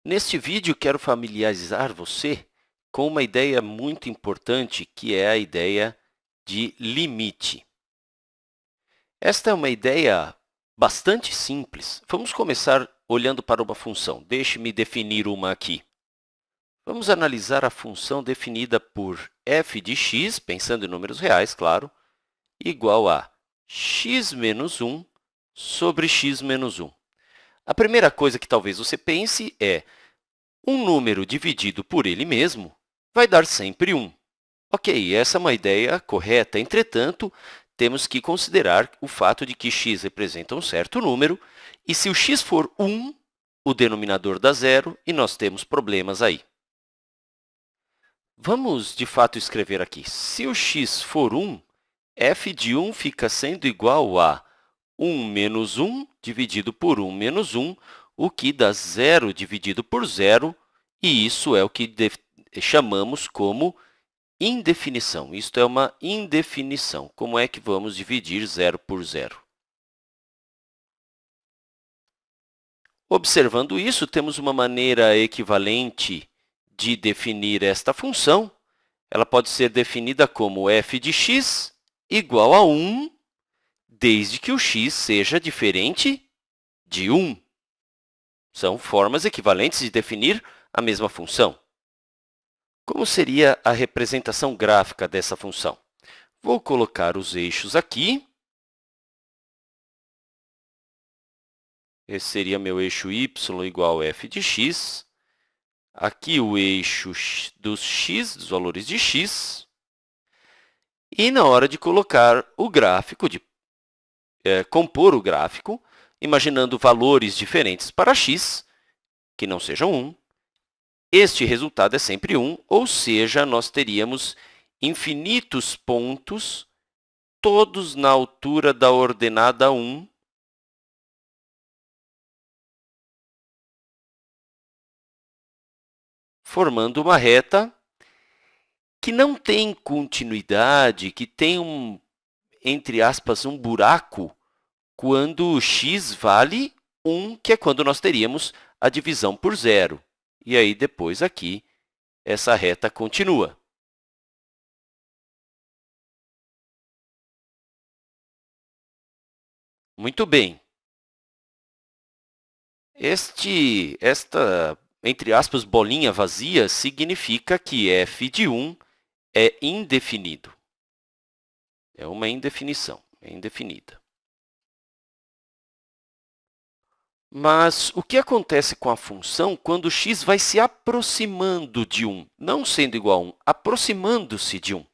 Neste vídeo, quero familiarizar você com uma ideia muito importante, que é a ideia de limite. Esta é uma ideia bastante simples. Vamos começar olhando para uma função. Deixe-me definir uma aqui. Vamos analisar a função definida por f de x, pensando em números reais, claro, igual a x menos 1 sobre x menos 1. A primeira coisa que talvez você pense é: um número dividido por ele mesmo vai dar sempre 1. Ok, essa é uma ideia correta. Entretanto, temos que considerar o fato de que x representa um certo número, e se o x for 1, o denominador dá zero e nós temos problemas aí. Vamos, de fato, escrever aqui. Se o x for 1, f de 1 fica sendo igual a 1 menos 1 dividido por 1 menos 1, o que dá 0 dividido por 0, e isso é o que chamamos como indefinição. Isto é uma indefinição. Como é que vamos dividir 0 por 0? Observando isso, temos uma maneira equivalente de definir esta função. Ela pode ser definida como f de x igual a 1, desde que o x seja diferente de 1. São formas equivalentes de definir a mesma função. Como seria a representação gráfica dessa função? Vou colocar os eixos aqui. Esse seria meu eixo y igual a f de x. Aqui o eixo dos x, dos valores de x. E na hora de colocar o gráfico, de compor o gráfico, imaginando valores diferentes para x, que não sejam 1, este resultado é sempre 1, ou seja, nós teríamos infinitos pontos, todos na altura da ordenada 1, formando uma reta que não tem continuidade, que tem entre aspas, um buraco, quando x vale 1, que é quando nós teríamos a divisão por zero. E aí, depois, aqui, essa reta continua. Muito bem. Esta, entre aspas, bolinha vazia significa que f de 1 é indefinido. É uma indefinição, é indefinida. Mas o que acontece com a função quando x vai se aproximando de 1? Não sendo igual a 1, aproximando-se de 1.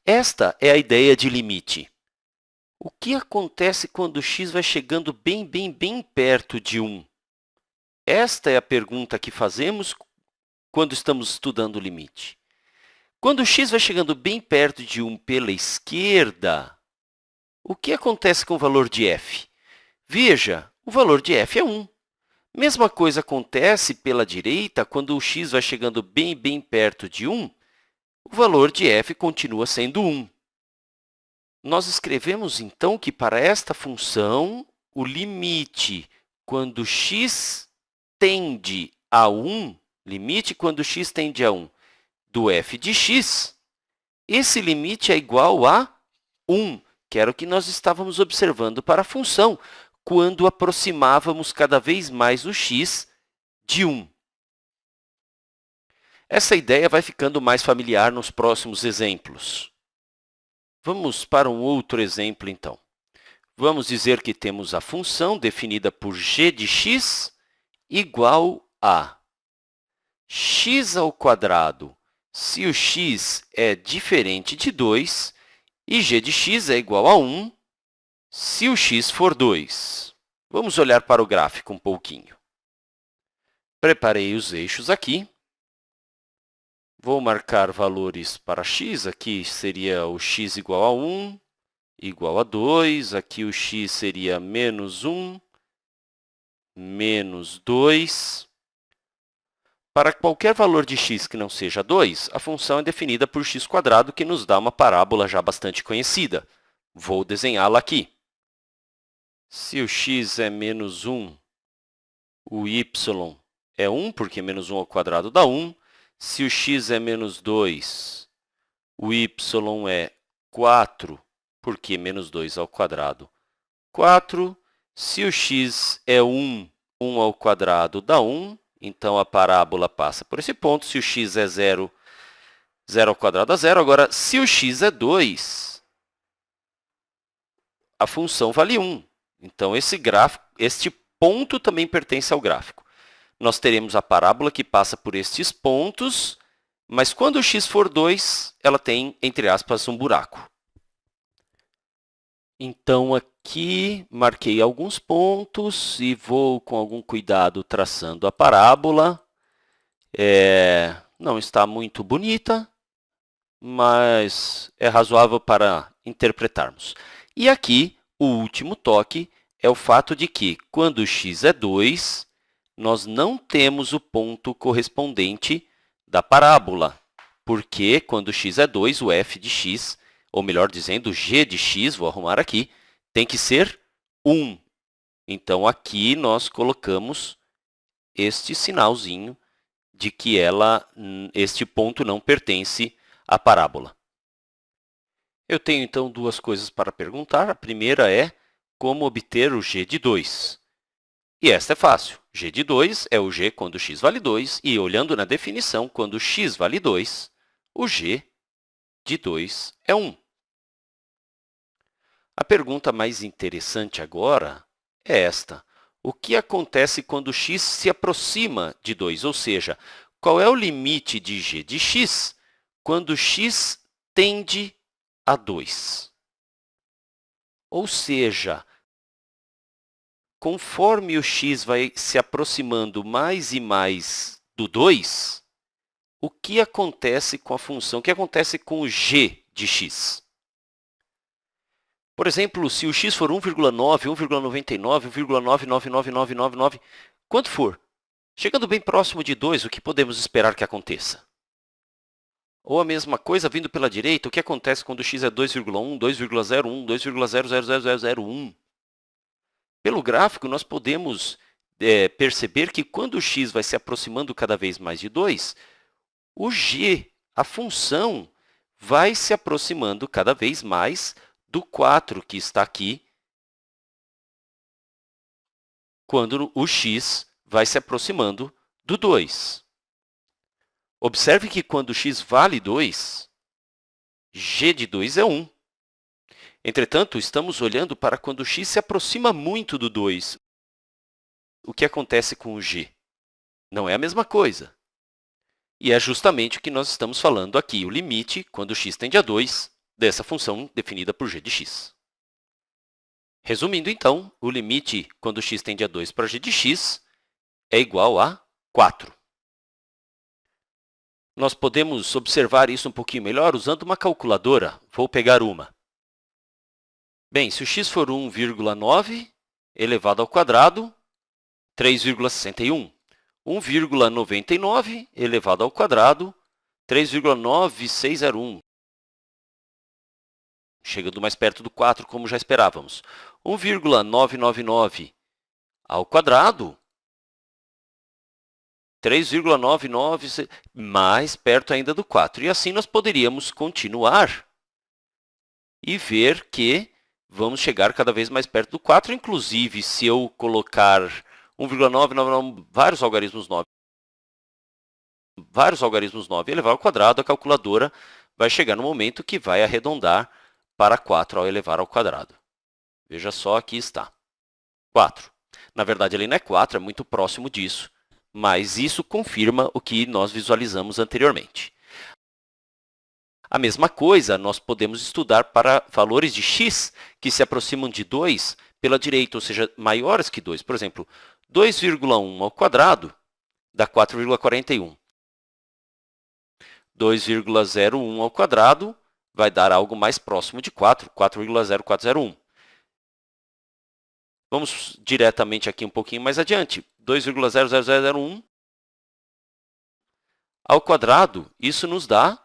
Esta é a ideia de limite. O que acontece quando x vai chegando bem perto de 1? Esta é a pergunta que fazemos quando estamos estudando o limite. Quando x vai chegando bem perto de 1 pela esquerda, o que acontece com o valor de f? Veja, o valor de f é 1. Mesma coisa acontece pela direita, quando o x vai chegando bem perto de 1, o valor de f continua sendo 1. Nós escrevemos, então, que para esta função, o limite quando x tende a 1, limite quando x tende a 1 do f de x, esse limite é igual a 1, que era o que nós estávamos observando para a função, quando aproximávamos cada vez mais o x de 1. Essa ideia vai ficando mais familiar nos próximos exemplos. Vamos para um outro exemplo, então. Vamos dizer que temos a função definida por g de x igual a x ao quadrado se o x é diferente de 2 e g de x é igual a 1 se o x for 2. Vamos olhar para o gráfico um pouquinho. Preparei os eixos aqui. Vou marcar valores para x. Aqui seria o x igual a 1, igual a 2. Aqui o x seria menos 1, menos 2. Para qualquer valor de x que não seja 2, a função é definida por x², que nos dá uma parábola já bastante conhecida. Vou desenhá-la aqui. Se o x é menos 1, o y é 1, porque menos 1 ao quadrado dá 1. Se o x é menos 2, o y é 4, porque menos 2 ao quadrado, 4. Se o x é 1, 1 ao quadrado dá 1. Então, a parábola passa por esse ponto. Se o x é 0, 0 ao quadrado dá 0. Agora, se o x é 2, a função vale 1. Então, este ponto também pertence ao gráfico. Nós teremos a parábola que passa por estes pontos, mas quando o x for 2, ela tem, entre aspas, um buraco. Então, aqui marquei alguns pontos e vou, com algum cuidado, traçando a parábola. Não está muito bonita, mas é razoável para interpretarmos. E aqui, o último toque é o fato de que, quando x é 2, nós não temos o ponto correspondente da parábola, porque, quando x é 2, o f de x, ou melhor dizendo, g de x, vou arrumar aqui, tem que ser 1. Então, aqui nós colocamos este sinalzinho de que este ponto não pertence à parábola. Eu tenho, então, duas coisas para perguntar. A primeira é como obter o g de 2. E esta é fácil. G de 2 é o g quando x vale 2, e olhando na definição, quando x vale 2, o g de 2 é 1. A pergunta mais interessante agora é esta. O que acontece quando x se aproxima de 2? Ou seja, qual é o limite de g de x quando x tende a 2? Ou seja, conforme o x vai se aproximando mais e mais do 2, o que acontece com a função? O que acontece com o g de x? Por exemplo, se o x for 1,9, 1,99, 1,999999, quanto for, chegando bem próximo de 2, o que podemos esperar que aconteça? Ou a mesma coisa, vindo pela direita, o que acontece quando x é 2,1, 2,01, 2,000001? Pelo gráfico, nós podemos perceber que quando o x vai se aproximando cada vez mais de 2, o g, a função, vai se aproximando cada vez mais do 4, que está aqui, quando o x vai se aproximando do 2. Observe que quando x vale 2, g de 2 é 1. Entretanto, estamos olhando para quando x se aproxima muito do 2. O que acontece com o g? Não é a mesma coisa. E é justamente o que nós estamos falando aqui, o limite, quando x tende a 2, dessa função definida por g de x. Resumindo, então, o limite quando x tende a 2 para g de x é igual a 4. Nós podemos observar isso um pouquinho melhor usando uma calculadora. Vou pegar uma. Bem, se o x for 1,9 elevado ao quadrado, 3,61. 1,99 elevado ao quadrado, 3,9601. Chegando mais perto do 4, como já esperávamos. 1,999 ao quadrado, 3,99, mais perto ainda do 4. E assim nós poderíamos continuar e ver que vamos chegar cada vez mais perto do 4. Inclusive, se eu colocar 1,999, vários algarismos 9 elevar ao quadrado, a calculadora vai chegar no momento que vai arredondar para 4 ao elevar ao quadrado. Veja só, aqui está, 4. Na verdade, ele não é 4, é muito próximo disso, mas isso confirma o que nós visualizamos anteriormente. A mesma coisa nós podemos estudar para valores de x que se aproximam de 2 pela direita, ou seja, maiores que 2. Por exemplo, 2,1 ao quadrado dá 4,41. 2,01 ao quadrado vai dar algo mais próximo de 4, 4,0401. Vamos diretamente aqui um pouquinho mais adiante. 2,00001 ao quadrado, isso nos dá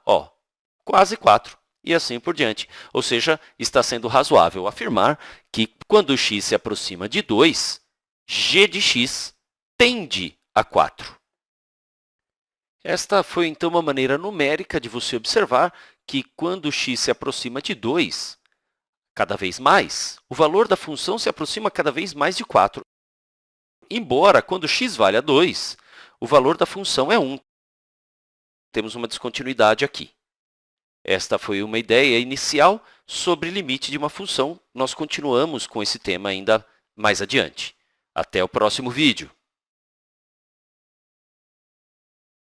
quase 4, e assim por diante. Ou seja, está sendo razoável afirmar que, quando x se aproxima de 2, g de x tende a 4. Esta foi, então, uma maneira numérica de você observar que, quando x se aproxima de 2, cada vez mais, o valor da função se aproxima cada vez mais de 4. Embora, quando x vale a 2, o valor da função é 1. Temos uma descontinuidade aqui. Esta foi uma ideia inicial sobre limite de uma função. Nós continuamos com esse tema ainda mais adiante. Até o próximo vídeo.